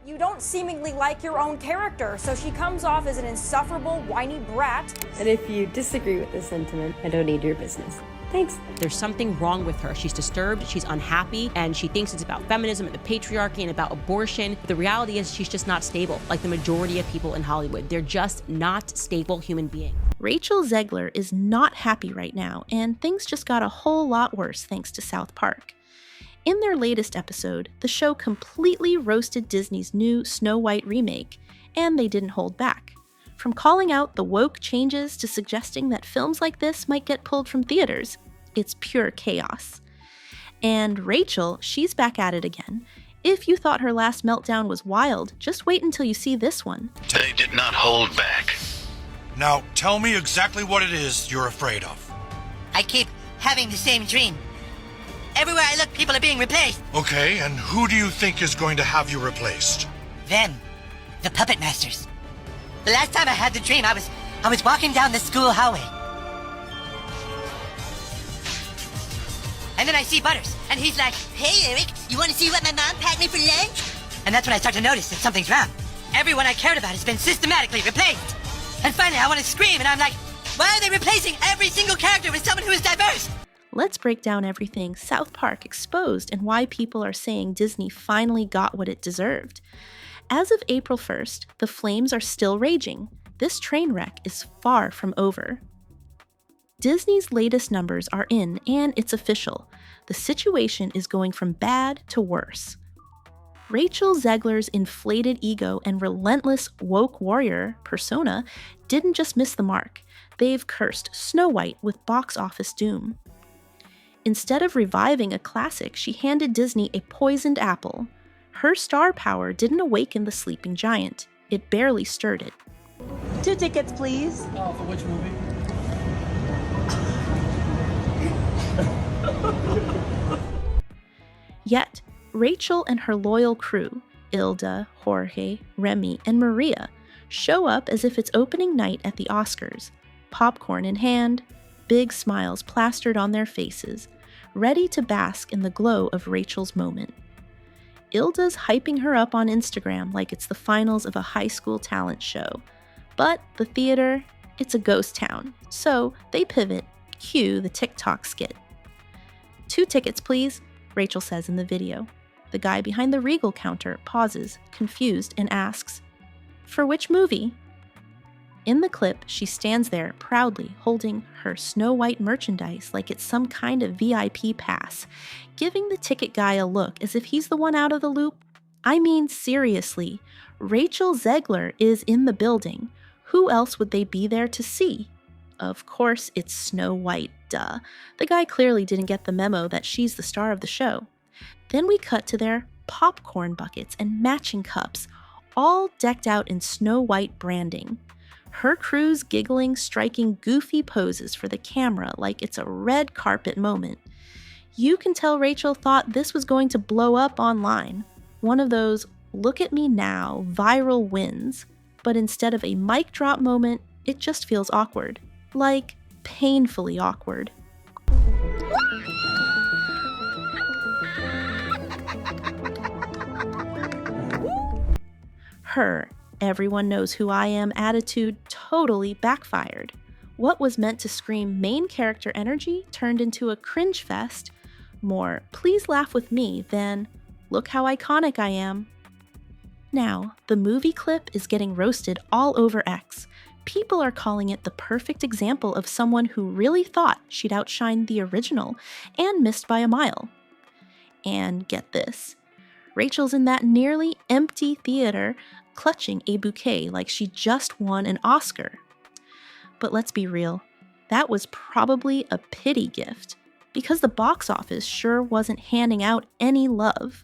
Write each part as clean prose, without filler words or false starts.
You don't seemingly like your own character, so she comes off as an insufferable, whiny brat. And if you disagree with this sentiment, I don't need your business. Thanks. There's something wrong with her. She's disturbed, she's unhappy, and she thinks it's about feminism and the patriarchy and about abortion. The reality is she's just not stable, like the majority of people in Hollywood. They're just not stable human beings. Rachel Zegler is not happy right now, and things just got a whole lot worse thanks to South Park. In their latest episode, the show completely roasted Disney's new Snow White remake, and they didn't hold back. From calling out the woke changes to suggesting that films like this might get pulled from theaters, it's pure chaos. And Rachel, she's back at it again. If you thought her last meltdown was wild, just wait until you see this one. They did not hold back. Now, tell me exactly what it is you're afraid of. I keep having the same dream. Everywhere I look, people are being replaced. Okay, and who do you think is going to have you replaced? Them. The puppet masters. The last time I had the dream, I was walking down the school hallway. And then I see Butters, and he's like, "Hey, Eric, you want to see what my mom packed me for lunch?" And that's when I start to notice that something's wrong. Everyone I cared about has been systematically replaced. And finally, I want to scream, and I'm like, why are they replacing every single character with someone who is diverse? Let's break down everything South Park exposed and why people are saying Disney finally got what it deserved. As of April 1st, the flames are still raging. This train wreck is far from over. Disney's latest numbers are in, and it's official. The situation is going from bad to worse. Rachel Zegler's inflated ego and relentless woke warrior persona didn't just miss the mark. They've cursed Snow White with box office doom. Instead of reviving a classic, she handed Disney a poisoned apple. Her star power didn't awaken the sleeping giant. It barely stirred it. 2 tickets, please. Oh, for which movie? Yet, Rachel and her loyal crew, Ilda, Jorge, Remy, and Maria, show up as if it's opening night at the Oscars, popcorn in hand, big smiles plastered on their faces, ready to bask in the glow of Rachel's moment. Ilda's hyping her up on Instagram like it's the finals of a high school talent show. But the theater, it's a ghost town, so they pivot, cue the TikTok skit. 2 tickets, please, Rachel says in the video. The guy behind the Regal counter pauses, confused, and asks, "For which movie?" In the clip, she stands there proudly holding her Snow White merchandise like it's some kind of VIP pass, giving the ticket guy a look as if he's the one out of the loop. I mean, seriously, Rachel Zegler is in the building. Who else would they be there to see? Of course, it's Snow White, duh. The guy clearly didn't get the memo that she's the star of the show. Then we cut to their popcorn buckets and matching cups, all decked out in Snow White branding. Her crew's giggling, striking goofy poses for the camera like it's a red carpet moment. You can tell Rachel thought this was going to blow up online. One of those, look at me now, viral wins. But instead of a mic drop moment, it just feels awkward. Like, painfully awkward. Her "everyone knows who I am" attitude totally backfired. What was meant to scream main character energy turned into a cringe fest, more "please laugh with me" than "look how iconic I am." Now, the movie clip is getting roasted all over X. People are calling it the perfect example of someone who really thought she'd outshine the original and missed by a mile. And get this, Rachel's in that nearly empty theater clutching a bouquet like she just won an Oscar. But let's be real, that was probably a pity gift, because the box office sure wasn't handing out any love.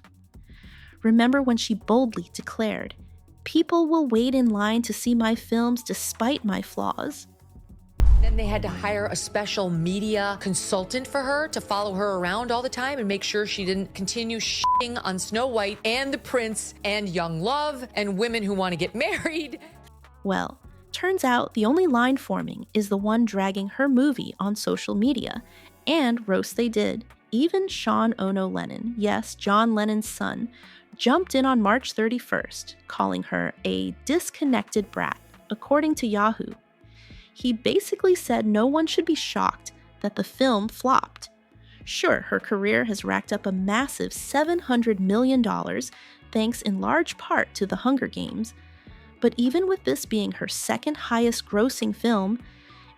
Remember when she boldly declared, "People will wait in line to see my films despite my flaws"? Then they had to hire a special media consultant for her to follow her around all the time and make sure she didn't continue shitting on Snow White and the Prince and young love and women who want to get married. Well, turns out the only line forming is the one dragging her movie on social media. And roast they did. Even Sean Ono Lennon, yes, John Lennon's son, jumped in on March 31st, calling her a disconnected brat, according to Yahoo. He basically said no one should be shocked that the film flopped. Sure, her career has racked up a massive $700 million, thanks in large part to The Hunger Games, but even with this being her second highest grossing film,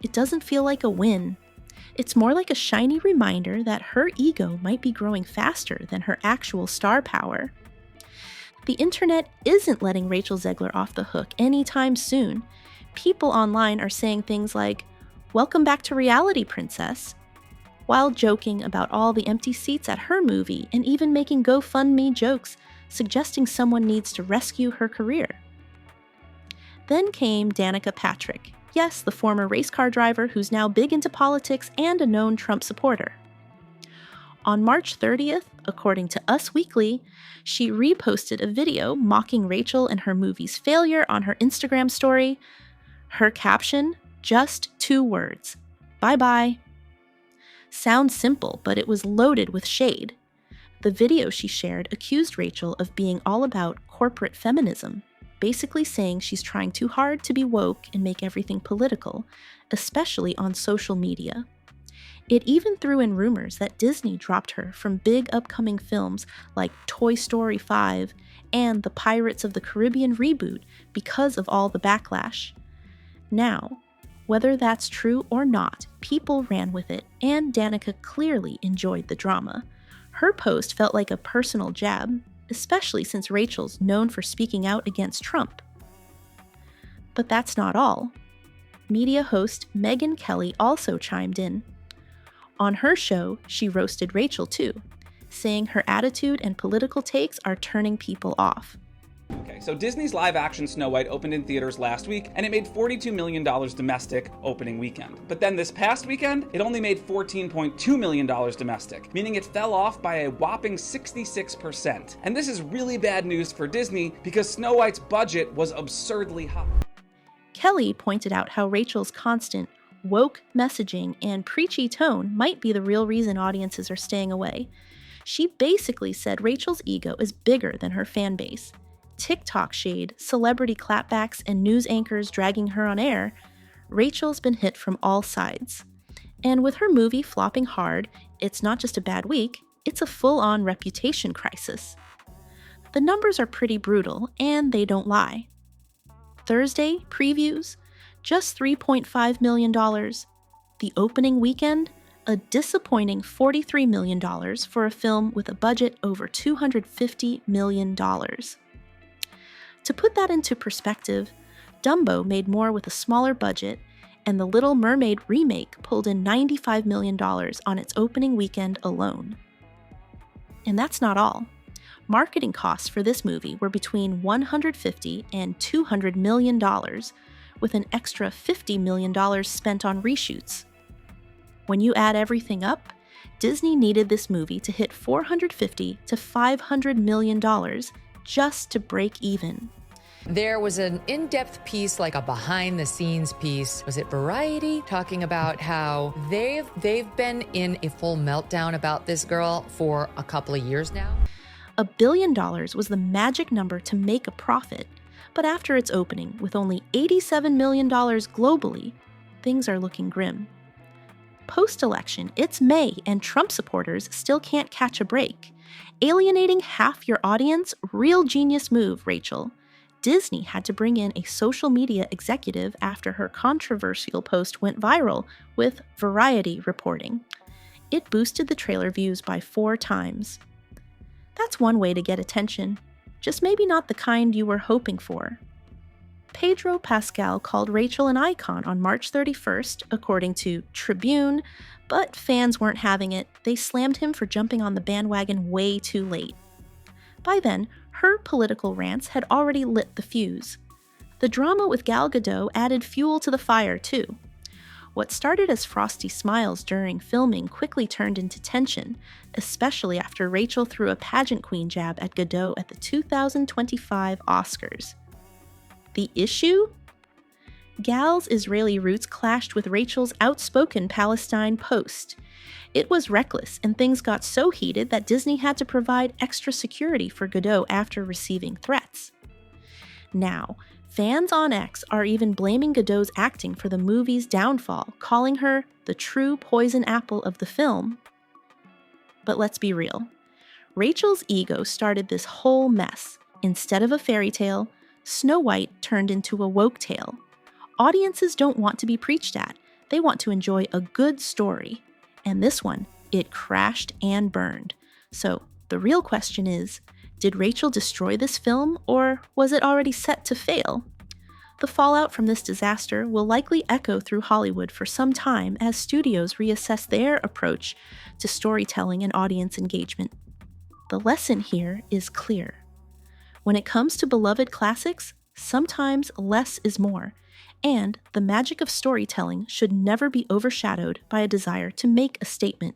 it doesn't feel like a win. It's more like a shiny reminder that her ego might be growing faster than her actual star power. The internet isn't letting Rachel Zegler off the hook anytime soon. People online are saying things like, "Welcome back to reality, princess," while joking about all the empty seats at her movie and even making GoFundMe jokes, suggesting someone needs to rescue her career. Then came Danica Patrick. Yes, the former race car driver who's now big into politics and a known Trump supporter. On March 30th, according to Us Weekly, she reposted a video mocking Rachel and her movie's failure on her Instagram story. Her caption, just 2 words, "Bye-bye." Sounds simple, but it was loaded with shade. The video she shared accused Rachel of being all about corporate feminism, basically saying she's trying too hard to be woke and make everything political, especially on social media. It even threw in rumors that Disney dropped her from big upcoming films like Toy Story 5 and the Pirates of the Caribbean reboot because of all the backlash. Now, whether that's true or not, people ran with it, and Danica clearly enjoyed the drama. Her post felt like a personal jab, especially since Rachel's known for speaking out against Trump. But that's not all. Media host Megyn Kelly also chimed in. On her show, she roasted Rachel too, saying her attitude and political takes are turning people off. Okay, so Disney's live-action Snow White opened in theaters last week, and it made $42 million domestic opening weekend. But then this past weekend, it only made $14.2 million domestic, meaning it fell off by a whopping 66%. And this is really bad news for Disney because Snow White's budget was absurdly high. Kelly pointed out how Rachel's constant woke messaging and preachy tone might be the real reason audiences are staying away. She basically said Rachel's ego is bigger than her fan base. TikTok shade, celebrity clapbacks, and news anchors dragging her on air, Rachel's been hit from all sides. And with her movie flopping hard, it's not just a bad week, it's a full-on reputation crisis. The numbers are pretty brutal, and they don't lie. Thursday, previews, just $3.5 million. The opening weekend, a disappointing $43 million for a film with a budget over $250 million. To put that into perspective, Dumbo made more with a smaller budget, and The Little Mermaid remake pulled in $95 million on its opening weekend alone. And that's not all. Marketing costs for this movie were between $150 and $200 million, with an extra $50 million spent on reshoots. When you add everything up, Disney needed this movie to hit $450 to $500 million just to break even. There was an in-depth piece, like a behind-the-scenes piece. Was it Variety? Talking about how they've been in a full meltdown about this girl for a couple of years now. $1 billion was the magic number to make a profit, but after its opening, with only $87 million globally, things are looking grim. Post-election, it's May, and Trump supporters still can't catch a break. Alienating half your audience? Real genius move, Rachel. Disney had to bring in a social media executive after her controversial post went viral, with Variety reporting. It boosted the trailer views by 4 times. That's one way to get attention, just maybe not the kind you were hoping for. Pedro Pascal called Rachel an icon on March 31st, according to Tribune, but fans weren't having it. They slammed him for jumping on the bandwagon way too late. By then, her political rants had already lit the fuse. The drama with Gal Gadot added fuel to the fire, too. What started as frosty smiles during filming quickly turned into tension, especially after Rachel threw a pageant queen jab at Gadot at the 2025 Oscars. The issue? Gal's Israeli roots clashed with Rachel's outspoken Palestine post. It was reckless, and things got so heated that Disney had to provide extra security for Godot after receiving threats. Now, fans on X are even blaming Godot's acting for the movie's downfall, calling her the true poison apple of the film. But let's be real. Rachel's ego started this whole mess. Instead of a fairy tale, Snow White turned into a woke tale. Audiences don't want to be preached at. They want to enjoy a good story. And this one, it crashed and burned. So the real question is, did Rachel destroy this film, or was it already set to fail? The fallout from this disaster will likely echo through Hollywood for some time as studios reassess their approach to storytelling and audience engagement. The lesson here is clear. When it comes to beloved classics, sometimes less is more, and the magic of storytelling should never be overshadowed by a desire to make a statement.